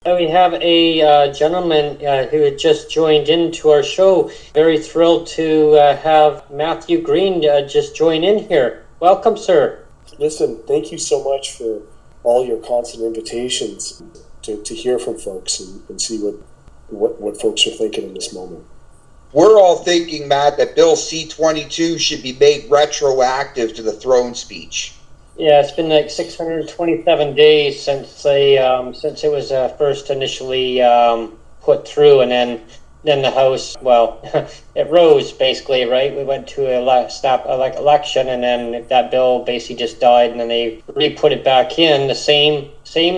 We have a gentleman who had just joined into our show. Very thrilled to have Matthew Green just join in here. Welcome, sir. Listen, thank you so much for all your constant invitations to hear from folks and see what folks are thinking in this moment. We're all thinking, Matt, that Bill C-22 should be made retroactive to the throne speech. Yeah, it's been like 627 days since it was first initially put through, and then the House, well, it rose basically, right? We went to election, and then that bill basically just died, and then they re-put it back in the same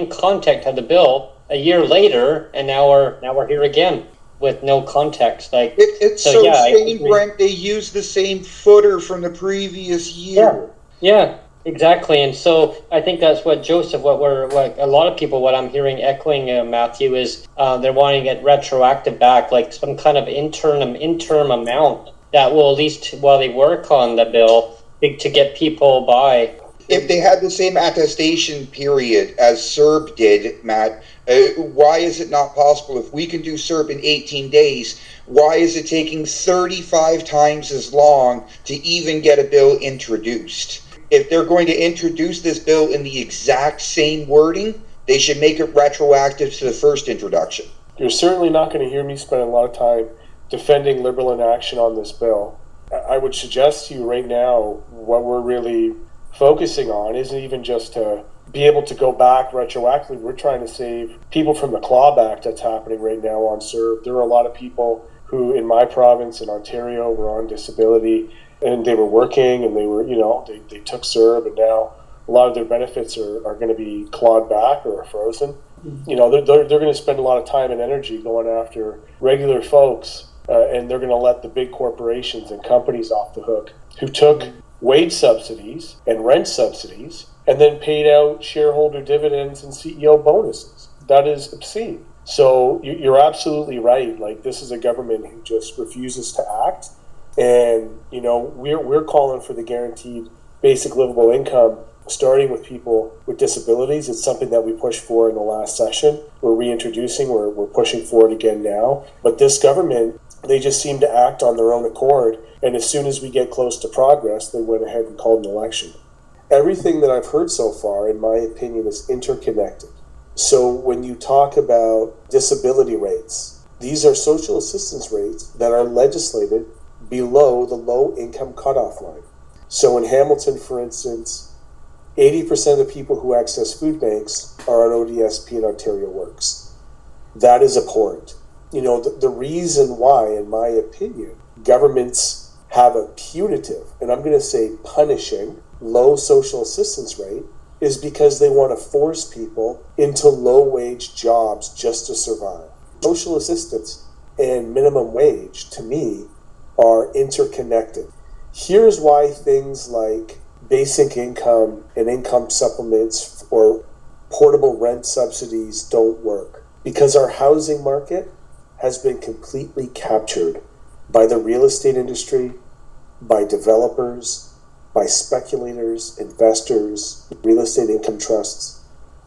content of the bill a year later, and now we're here again with no context. It's so strange, Brent. They use the same footer from the previous year. Yeah. Exactly, and so I think that's what Joseph, what a lot of people, what I'm hearing echoing, Matthew, is they're wanting it retroactive back, like some kind of interim amount that will, at least while they work on the bill, to get people by. If they had the same attestation period as CERB did, Matt, why is it not possible? If we can do CERB in 18 days, why is it taking 35 times as long to even get a bill introduced? If they're going to introduce this bill in the exact same wording, they should make it retroactive to the first introduction. You're certainly not going to hear me spend a lot of time defending Liberal inaction on this bill. I would suggest to you right now what we're really focusing on isn't even just to be able to go back retroactively. We're trying to save people from the clawback that's happening right now on CERB. There are a lot of people who in my province in Ontario were on disability, and they were working, and they were, they took CERB, and now a lot of their benefits are going to be clawed back or frozen. Mm-hmm. They're going to spend a lot of time and energy going after regular folks, and they're going to let the big corporations and companies off the hook who took wage subsidies and rent subsidies and then paid out shareholder dividends and CEO bonuses. That is obscene. So you're absolutely right. Like, this is a government who just refuses to act. And, we're calling for the guaranteed basic livable income, starting with people with disabilities. It's something that we pushed for in the last session. We're reintroducing, we're pushing for it again now. But this government, they just seem to act on their own accord. And as soon as we get close to progress, they went ahead and called an election. Everything that I've heard so far, in my opinion, is interconnected. So when you talk about disability rates, these are social assistance rates that are legislated below the low-income cutoff line. So in Hamilton, for instance, 80% of the people who access food banks are on ODSP and Ontario Works. That is abhorrent. The reason why, in my opinion, governments have a punitive, and I'm going to say punishing, low social assistance rate is because they want to force people into low-wage jobs just to survive. Social assistance and minimum wage, to me, are interconnected. Here's why things like basic income and income supplements or portable rent subsidies don't work. Because our housing market has been completely captured by the real estate industry, by developers, by speculators, investors, real estate income trusts,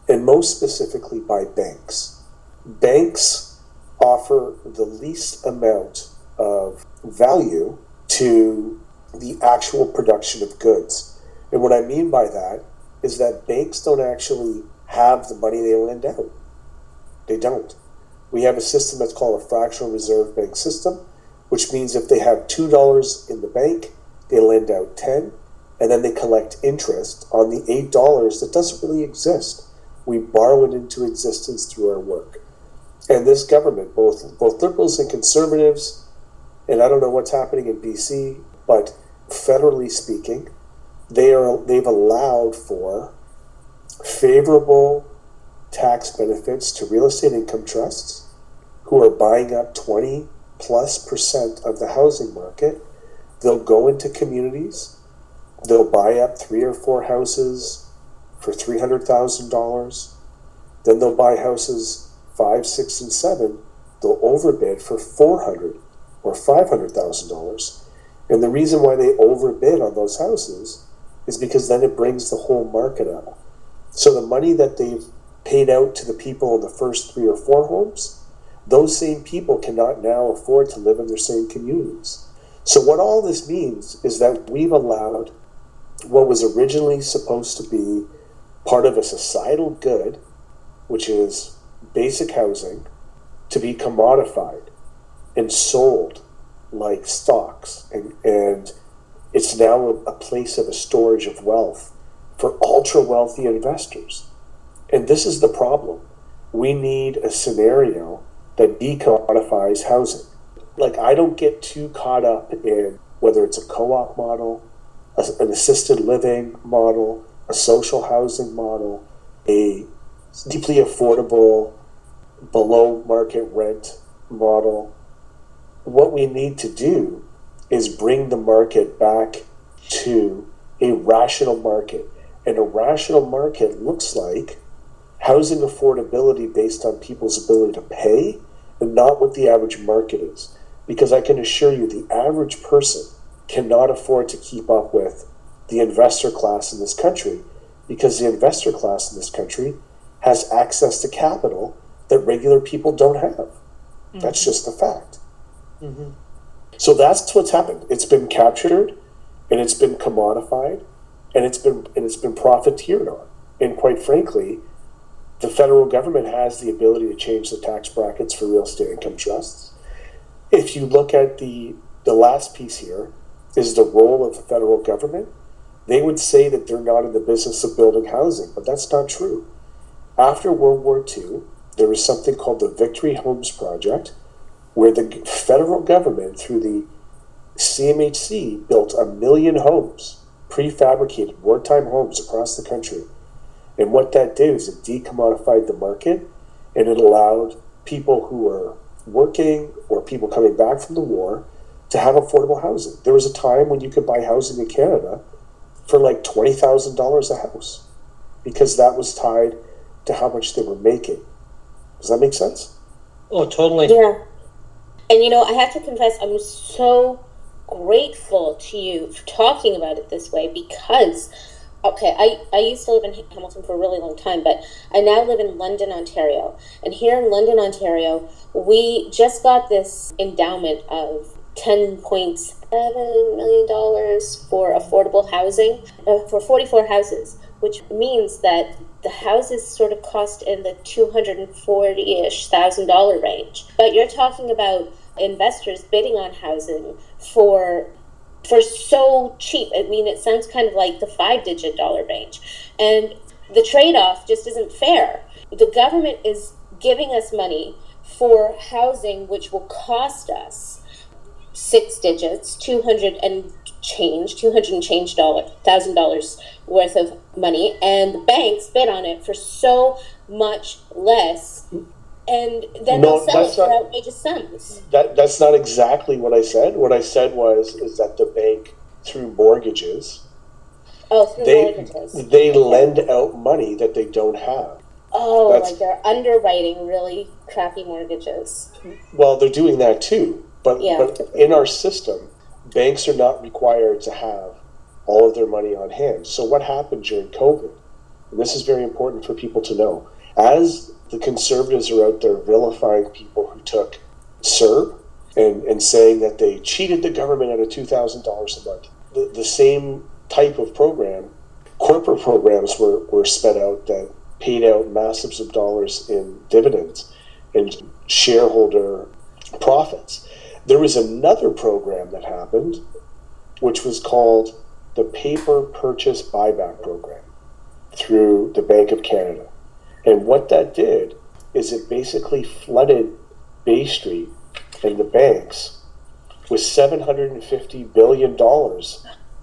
and most specifically by banks. Banks offer the least amount of value to the actual production of goods. And what I mean by that is that banks don't actually have the money they lend out. They don't. We have a system that's called a fractional reserve bank system, which means if they have $2 in the bank, they lend out 10, and then they collect interest on the $8 that doesn't really exist. We borrow it into existence through our work. And this government, both Liberals and Conservatives, and I don't know what's happening in BC, but federally speaking, they've allowed for favorable tax benefits to real estate income trusts who are buying up 20+% of the housing market. They'll go into communities, they'll buy up 3 or 4 houses for $300,000, then they'll buy houses 5, 6, and 7, they'll overbid for $400,000 or $500,000. And the reason why they overbid on those houses is because then it brings the whole market up. So the money that they've paid out to the people in the first 3 or 4 homes, those same people cannot now afford to live in their same communities. So what all this means is that we've allowed what was originally supposed to be part of a societal good, which is basic housing, to be commodified and sold like stocks. And it's now a place of a storage of wealth for ultra wealthy investors. And this is the problem. We need a scenario that decommodifies housing. Like, I don't get too caught up in whether it's a co-op model, an assisted living model, a social housing model, a deeply affordable, below market rent model. What we need to do is bring the market back to a rational market. And a rational market looks like housing affordability based on people's ability to pay and not what the average market is. Because I can assure you the average person cannot afford to keep up with the investor class in this country, because the investor class in this country has access to capital that regular people don't have. Mm-hmm. That's just a fact. Mm-hmm. So that's what's happened. It's been captured, and it's been commodified, and it's been profiteered on. And quite frankly, the federal government has the ability to change the tax brackets for real estate income trusts. If you look at the last piece here, is the role of the federal government. They would say that they're not in the business of building housing, but that's not true. After World War II, there was something called the Victory Homes Project, where the federal government, through the CMHC, built 1 million homes, prefabricated wartime homes across the country. And what that did is it decommodified the market, and it allowed people who were working or people coming back from the war to have affordable housing. There was a time when you could buy housing in Canada for like $20,000 a house, because that was tied to how much they were making. Does that make sense? Oh, totally. Yeah. And you know, I have to confess, I'm so grateful to you for talking about it this way, because, okay, I used to live in Hamilton for a really long time, but I now live in London, Ontario. And here in London, Ontario, we just got this endowment of $10.7 million for affordable housing for 44 houses, which means that the houses sort of cost in the $240,000-ish range. But you're talking about investors bidding on housing for so cheap. I mean, it sounds kind of like the 5-digit dollar range. And the trade-off just isn't fair. The government is giving us money for housing which will cost us 6 digits, $200 and change thousand dollars worth of money, and the banks bid on it for so much less, and then they'll sell it for outrageous sums. That's not exactly what I said. What I said is that the bank, through mortgages, they lend out money that they don't have. Oh, like they're underwriting really crappy mortgages. Well, they're doing that too. But in our system, banks are not required to have all of their money on hand. So what happened during COVID, and this is very important for people to know, as the conservatives are out there vilifying people who took CERB and saying that they cheated the government out of $2,000 a month, the same type of program, corporate programs were sped out that paid out massives of dollars in dividends and shareholder profits. There was another program that happened, which was called the Paper Purchase Buyback Program through the Bank of Canada. And what that did is it basically flooded Bay Street and the banks with $750 billion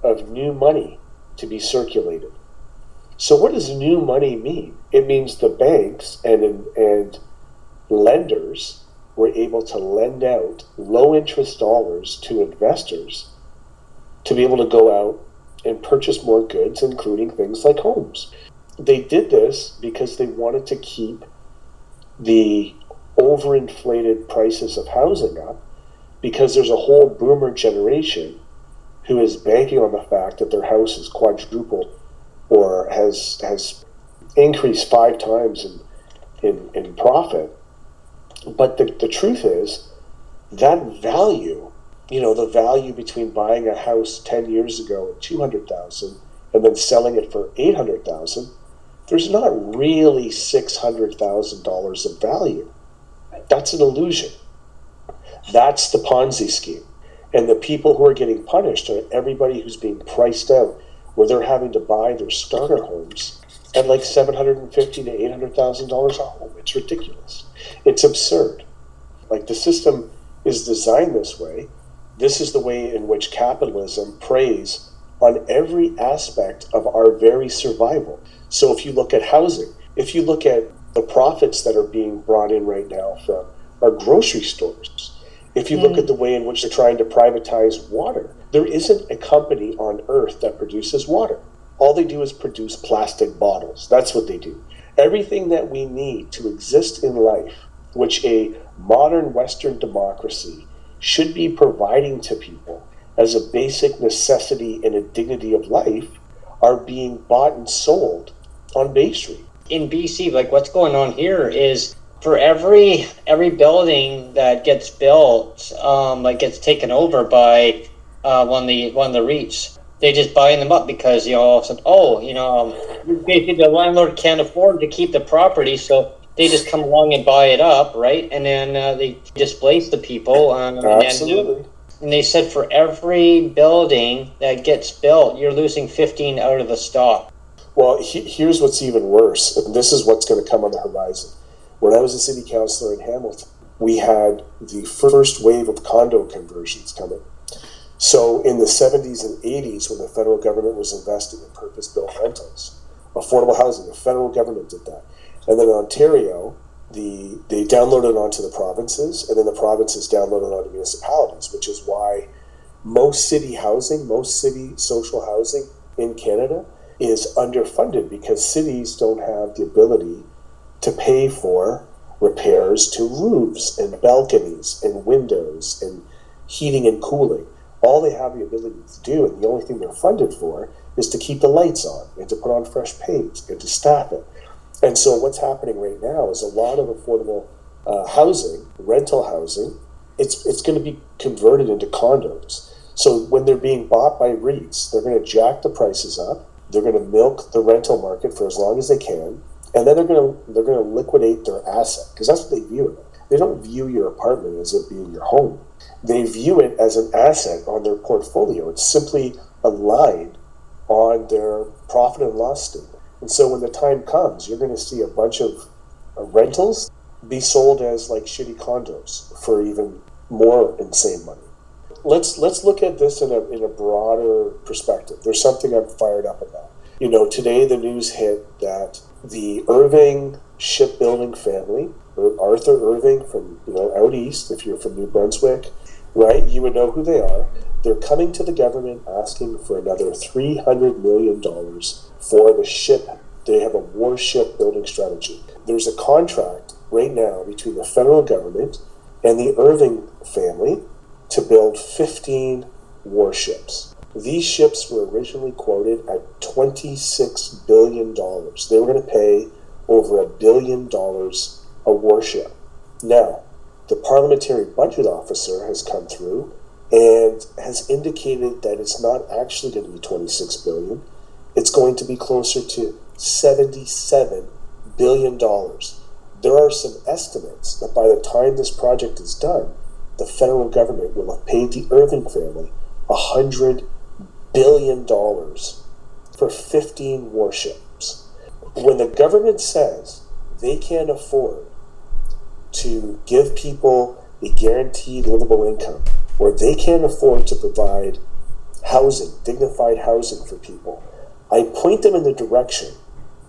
of new money to be circulated. So what does new money mean? It means the banks and lenders were able to lend out low interest dollars to investors to be able to go out and purchase more goods, including things like homes. They did this because they wanted to keep the overinflated prices of housing up, because there's a whole boomer generation who is banking on the fact that their house is quadrupled or has increased 5 times in profit. But the truth is that value, the value between buying a house 10 years ago at $200,000 and then selling it for $800,000, there's not really $600,000 of value. That's an illusion. That's the Ponzi scheme. And the people who are getting punished are everybody who's being priced out, where they're having to buy their starter homes at like $750,000 to $800,000 a home. It's ridiculous. It's absurd. Like, the system is designed this way. This is the way in which capitalism preys on every aspect of our very survival. So if you look at housing, if you look at the profits that are being brought in right now from our grocery stores, if you look at the way in which they're trying to privatize water, there isn't a company on earth that produces water. All they do is produce plastic bottles. That's what they do. Everything that we need to exist in life, which a modern Western democracy should be providing to people as a basic necessity and a dignity of life, are being bought and sold on Bay Street. In BC, like, what's going on here is, for every building that gets built, gets taken over by one of the REITs, they just buying them up because basically the landlord can't afford to keep the property, so they just come along and buy it up, right? And then they displace the people. Absolutely. And they said for every building that gets built, you're losing 15 out of the stock. Well, here's what's even worse, and this is what's going to come on the horizon. When I was a city councillor in Hamilton, we had the first wave of condo conversions coming. So in the 70s and 80s, when the federal government was investing in purpose-built rentals, affordable housing, the federal government did that. And then in Ontario, they downloaded onto the provinces, and then the provinces downloaded onto municipalities, which is why most city social housing in Canada is underfunded, because cities don't have the ability to pay for repairs to roofs and balconies and windows and heating and cooling. All they have the ability to do, and the only thing they're funded for, is to keep the lights on and to put on fresh paint and to staff it. And so what's happening right now is a lot of affordable housing, rental housing, it's going to be converted into condos. So when they're being bought by REITs, they're going to jack the prices up. They're going to milk the rental market for as long as they can, and then they're going to liquidate their asset, because that's what they view it. They don't view your apartment as it being your home. They view it as an asset on their portfolio. It's simply a line on their profit and loss statement. And so when the time comes, you're going to see a bunch of rentals be sold as like shitty condos for even more insane money. Let's look at this in a broader perspective. There's something I'm fired up about. Today the news hit that the Irving shipbuilding family, Arthur Irving from out east, if you're from New Brunswick, right, you would know who they are. They're coming to the government asking for another $300 million for the ship. They have a warship building strategy. There's a contract right now between the federal government and the Irving family to build 15 warships. These ships were originally quoted at $26 billion. They were going to pay over $1 billion a warship. Now, the parliamentary budget officer has come through and has indicated that it's not actually going to be $26 billion. It's going to be closer to $77 billion. There are some estimates that by the time this project is done, the federal government will have paid the Irving family $100 billion for 15 warships. When the government says they can't afford to give people a guaranteed livable income, or they can't afford to provide housing, dignified housing for people, I point them in the direction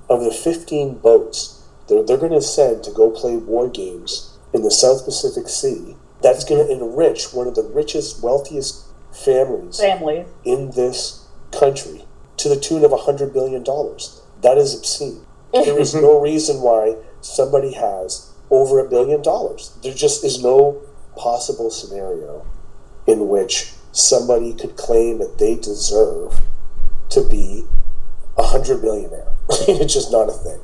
of the 15 boats they're going to send to go play war games in the South Pacific Sea. That's going to enrich one of the richest, wealthiest families in this country to the tune of $100 billion. That is obscene. There is no reason why somebody has over $1 billion. There just is no possible scenario in which somebody could claim that they deserve to be $100 billionaire. It's just not a thing.